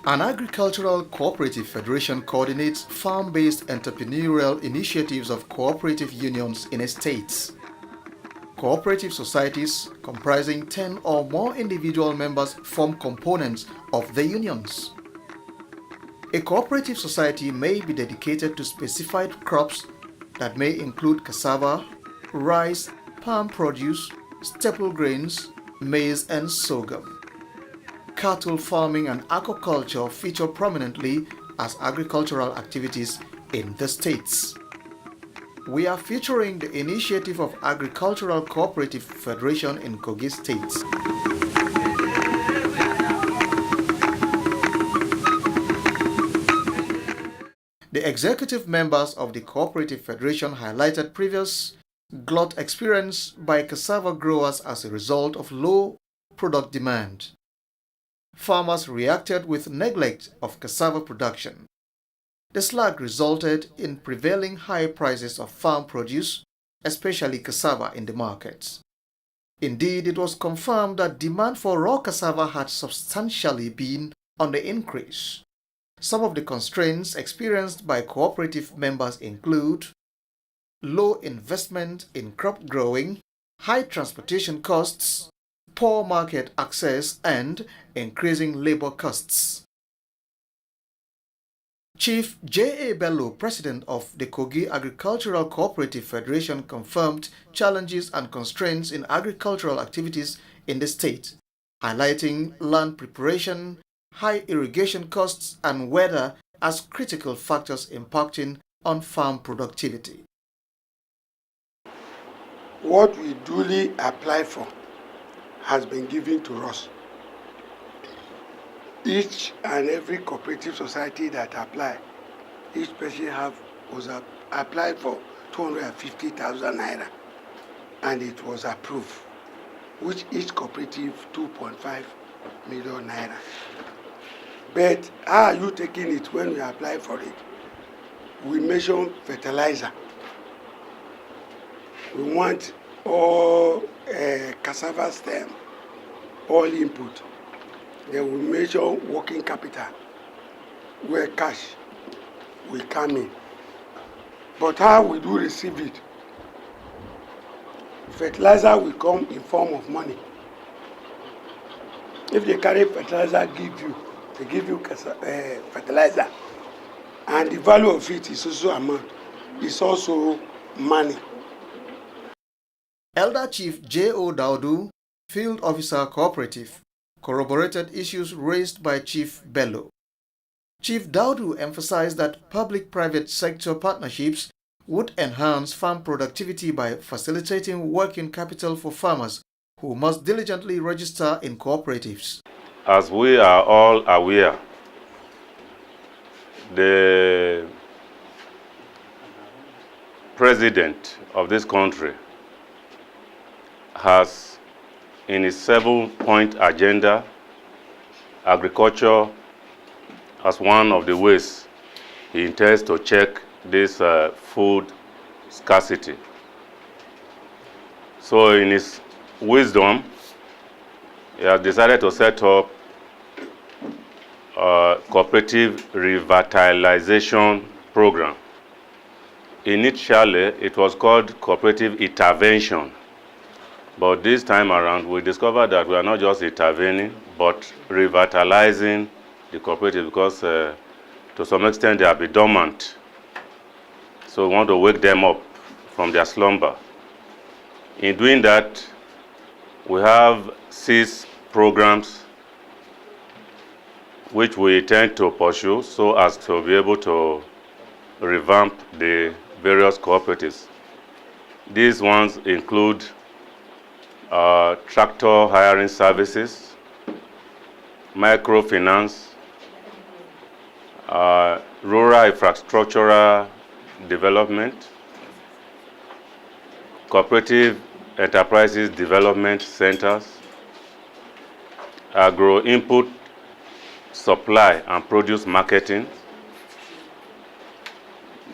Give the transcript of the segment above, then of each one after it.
An agricultural cooperative federation coordinates farm-based entrepreneurial initiatives of cooperative unions in a state. Cooperative societies comprising 10 or more individual members form components of the unions. A cooperative society may be dedicated to specified crops that may include cassava, rice, palm produce, staple grains, maize, and sorghum. Cattle farming and aquaculture feature prominently as agricultural activities in the states. We are featuring the initiative of Agricultural Cooperative Federation in Kogi State. The executive members of the Cooperative Federation highlighted previous glut experience by cassava growers as a result of low product demand. Farmers reacted with neglect of cassava production. The slack resulted in prevailing high prices of farm produce, especially cassava, in the markets. Indeed, it was confirmed that demand for raw cassava had substantially been on the increase. Some of the constraints experienced by cooperative members include low investment in crop growing, high transportation costs, poor market access, and increasing labor costs. Chief J.A. Bello, president of the Kogi Agricultural Cooperative Federation, confirmed challenges and constraints in agricultural activities in the state, highlighting land preparation, high irrigation costs, and weather as critical factors impacting on farm productivity. What we duly apply for has been given to us. Each and every cooperative society that apply, each person was applied for 250,000 naira, and it was approved, which each cooperative 2.5 million naira. But how are you taking it when we apply for it? We measure fertilizer. We want all cassava stem, all input. Then we measure working capital, where cash will come in. But how we do receive it? Fertilizer will come in form of money. If they carry fertilizer, they give you fertilizer, and the value of it is also amount. It's also money. Elder Chief J.O. Daudu, Field Officer Cooperative, corroborated issues raised by Chief Bello. Chief Daudu emphasized that public-private sector partnerships would enhance farm productivity by facilitating working capital for farmers who must diligently register in cooperatives. As we are all aware, the president of this country has in his 7-point agenda agriculture as one of the ways he intends to check this food scarcity. So in his wisdom, he has decided to set up a cooperative revitalization program. Initially, it was called cooperative intervention. But this time around, we discovered that we are not just intervening, but revitalizing the cooperative, because to some extent they have been dormant. So we want to wake them up from their slumber. In doing that, we have 6 programs which we intend to pursue so as to be able to revamp the various cooperatives. These ones include tractor hiring services, microfinance, rural infrastructural development, cooperative enterprises development centers, agro input supply and produce marketing,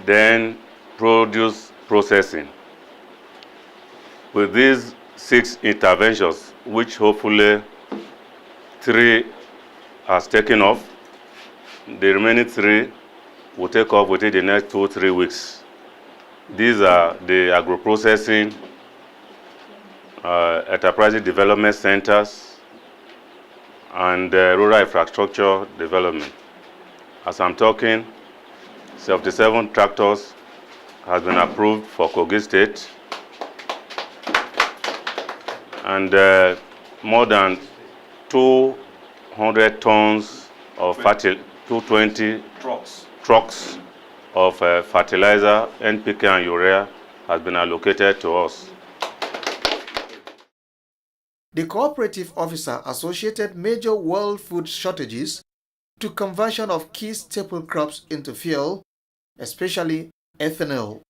then produce processing. With these 6 interventions, which hopefully 3 has taken off, The remaining 3 will take off within the next 2-3 weeks. These are the agro-processing, enterprise development centers, and rural infrastructure development. As I'm talking, 77 tractors has been approved for Kogi State, and more than 200 tons of 220 trucks of fertilizer, NPK and urea has been allocated to us. The cooperative officer associated major world food shortages to conversion of key staple crops into fuel, especially ethanol.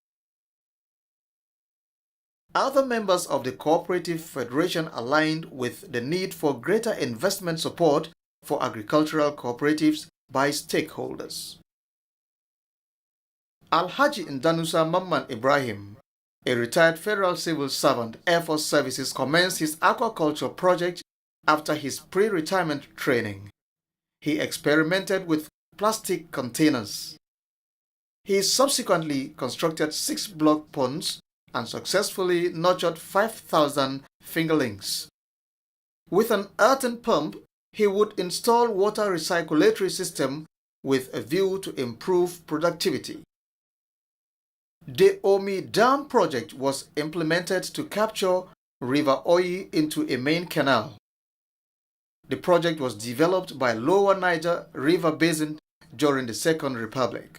Other members of the Cooperative Federation aligned with the need for greater investment support for agricultural cooperatives by stakeholders. Alhaji Indanusa Mamman Ibrahim, a retired federal civil servant, Air Force Services, commenced his aquaculture project after his pre-retirement training. He experimented with plastic containers. He subsequently constructed 6 block ponds and successfully nurtured 5,000 fingerlings. With an earthen pump, he would install water recirculatory system with a view to improve productivity. The Omi Dam project was implemented to capture River Oyi into a main canal. The project was developed by Lower Niger River Basin during the Second Republic.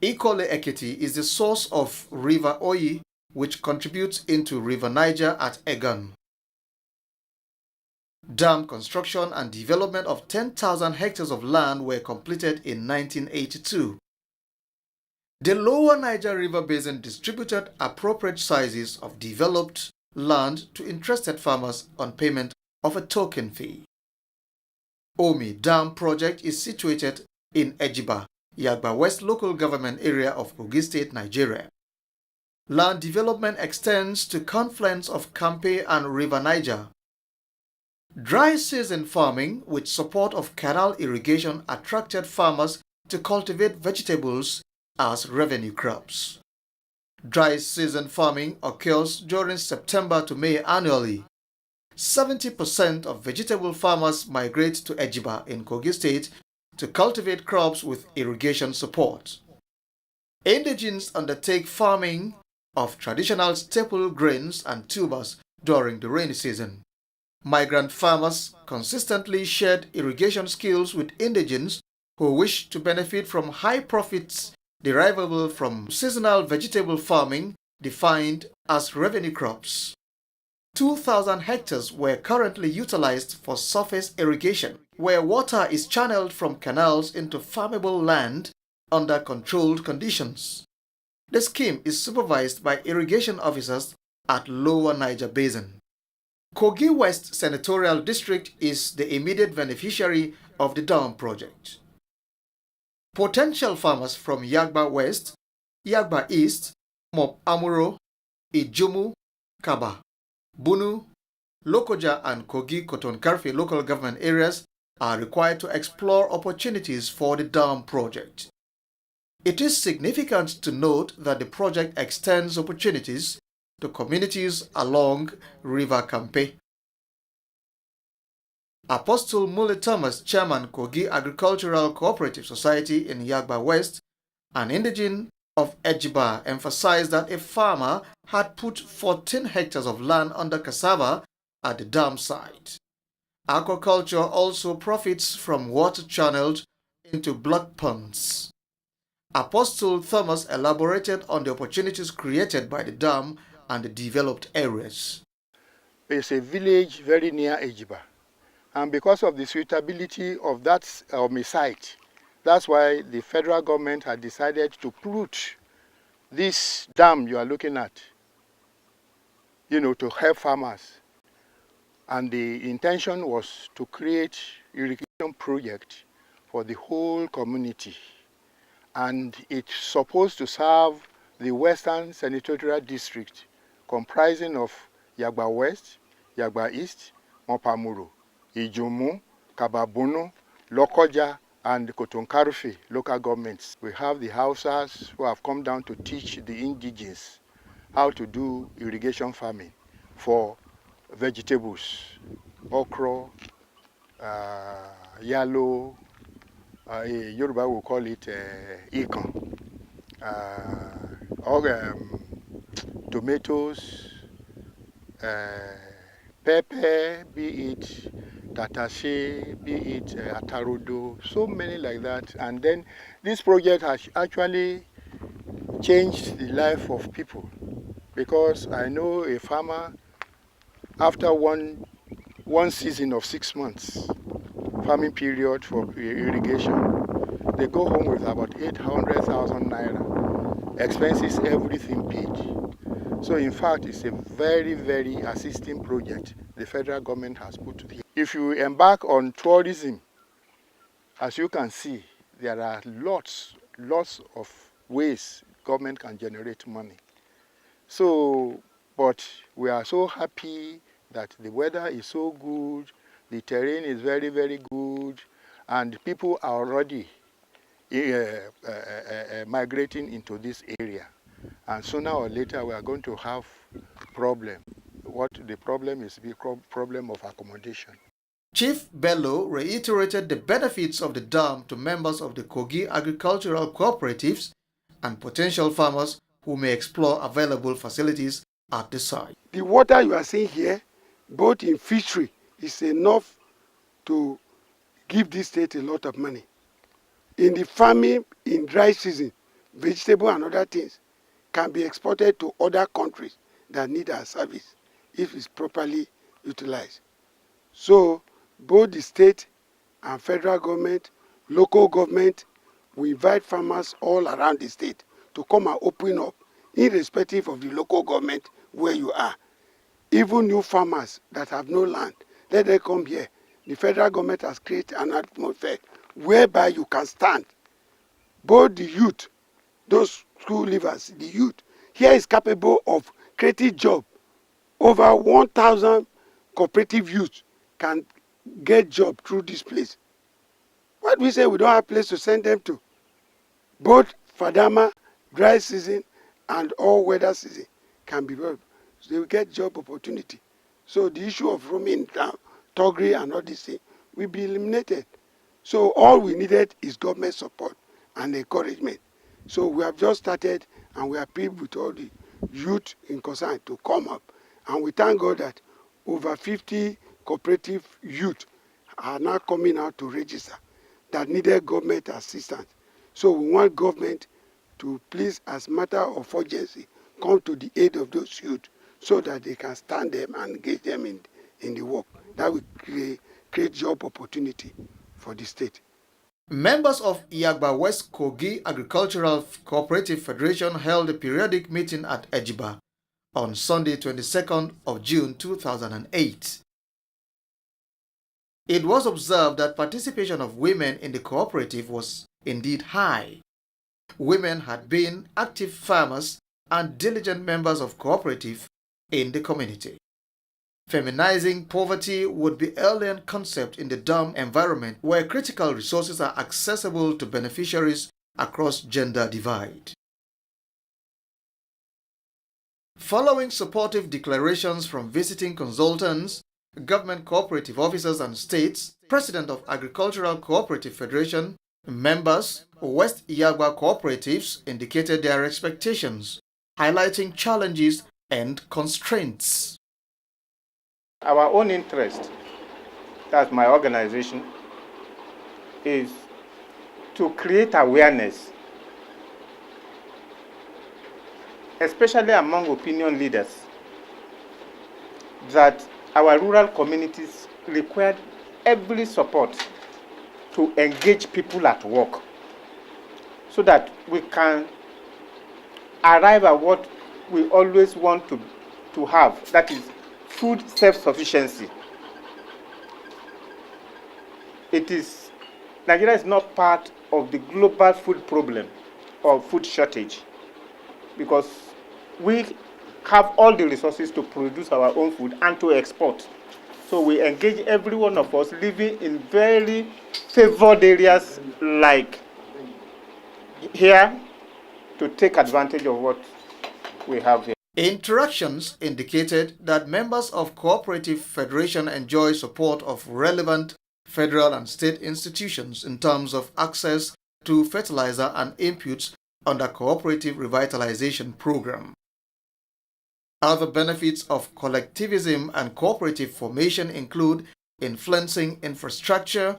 Ikole Ekiti is the source of River Oyi, which contributes into River Niger at Egan. Dam construction and development of 10,000 hectares of land were completed in 1982. The Lower Niger River Basin distributed appropriate sizes of developed land to interested farmers on payment of a token fee. Omi Dam project is situated in Ejiba, Yagba West local government area of Kogi State, Nigeria. Land development extends to confluence of Kampe and River Niger. Dry season farming with support of canal irrigation attracted farmers to cultivate vegetables as revenue crops. Dry season farming occurs during September to May annually. 70% of vegetable farmers migrate to Ejiba in Kogi State to cultivate crops with irrigation support. Indigenes undertake farming of traditional staple grains and tubers during the rainy season. Migrant farmers consistently shared irrigation skills with indigenes who wish to benefit from high profits derivable from seasonal vegetable farming defined as revenue crops. 2,000 hectares were currently utilized for surface irrigation, where water is channeled from canals into farmable land under controlled conditions. The scheme is supervised by irrigation officers at Lower Niger Basin. Kogi West Senatorial District is the immediate beneficiary of the dam project. Potential farmers from Yagba West, Yagba East, Mop Amuro, Ijumu, Kaba, Bunu, Lokoja and Kogi Kotonkarfe local government areas are required to explore opportunities for the dam project. It is significant to note that the project extends opportunities to communities along River Kampe. Apostle Mule Thomas, Chairman Kogi Agricultural Cooperative Society in Yagba West, an indigene of Ejiba, emphasized that a farmer had put 14 hectares of land under cassava at the dam site. Aquaculture also profits from water channeled into block ponds. Apostle Thomas elaborated on the opportunities created by the dam and the developed areas. It's a village very near Ejiba, and because of the suitability of that site, that's why the federal government had decided to put this dam you are looking at, to help farmers. And the intention was to create irrigation project for the whole community. And it's supposed to serve the Western Senatorial District, comprising of Yagba West, Yagba East, Mopamuro, Ijumu, Kababunu, Lokoja and Kotonkarufe local governments. We have the Hausas who have come down to teach the indigenes how to do irrigation farming for vegetables, okra, yellow, Yoruba will call it ikon, or tomatoes, pepper, be it tatashe, be it atarodo, so many like that. And then this project has actually changed the life of people, because I know a farmer, after one season of 6 months farming period for irrigation, they go home with about 800,000 naira, expenses, everything paid. So in fact, it's a very, very assisting project the federal government has put together. If you embark on tourism, as you can see, there are lots of ways government can generate money. So, but we are so happy that the weather is so good, the terrain is very, very good, and people are already migrating into this area. And sooner or later, we are going to have problem. What the problem is, the problem of accommodation. Chief Bello reiterated the benefits of the dam to members of the Kogi agricultural cooperatives and potential farmers who may explore available facilities at the site. The water you are seeing here, both in fishery, is enough to give this state a lot of money. In the farming, in dry season, vegetable and other things can be exported to other countries that need our service if it's properly utilized. So both the state and federal government, local government, we invite farmers all around the state to come and open up, irrespective of the local government where you are. Even new farmers that have no land, let them come here. The federal government has created an atmosphere whereby you can stand. Both the youth, those school leavers, the youth, here is capable of creating job. Over 1,000 cooperative youth can get job through this place. What we say, we don't have place to send them to. Both Fadama, dry season, and all weather season can be worked. So they will get job opportunity. So the issue of roaming down, Togri and all these things will be eliminated. So all we needed is government support and encouragement. So we have just started, and we are pleased with all the youth in concern to come up. And we thank God that over 50 cooperative youth are now coming out to register that needed government assistance. So we want government to please, as matter of urgency, come to the aid of those youth so that they can stand them and engage them in the work. That will create job opportunity for the state. Members of Yagba West Kogi Agricultural Cooperative Federation held a periodic meeting at Ejiba on Sunday, 22nd of June 2008. It was observed that participation of women in the cooperative was indeed high. Women had been active farmers and diligent members of cooperative in the community. Feminizing poverty would be an alien concept in the dam environment where critical resources are accessible to beneficiaries across gender divide. Following supportive declarations from visiting consultants, government cooperative officers and states, President of Agricultural Cooperative Federation, members, West Yagba cooperatives indicated their expectations, highlighting challenges and constraints. Our own interest, that's my organization, is to create awareness, especially among opinion leaders, that our rural communities require every support to engage people at work so that we can arrive at what we always want to have, that is food self-sufficiency. Nigeria is not part of the global food problem or food shortage because we have all the resources to produce our own food and to export. So we engage every one of us living in very favored areas like here to take advantage of what we have here. Interactions indicated that members of Cooperative Federation enjoy support of relevant federal and state institutions in terms of access to fertilizer and inputs under Cooperative Revitalization Program. Other benefits of collectivism and cooperative formation include influencing infrastructure,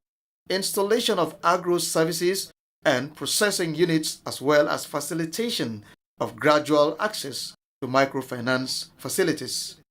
installation of agro services and processing units, as well as facilitation of gradual access to microfinance facilities.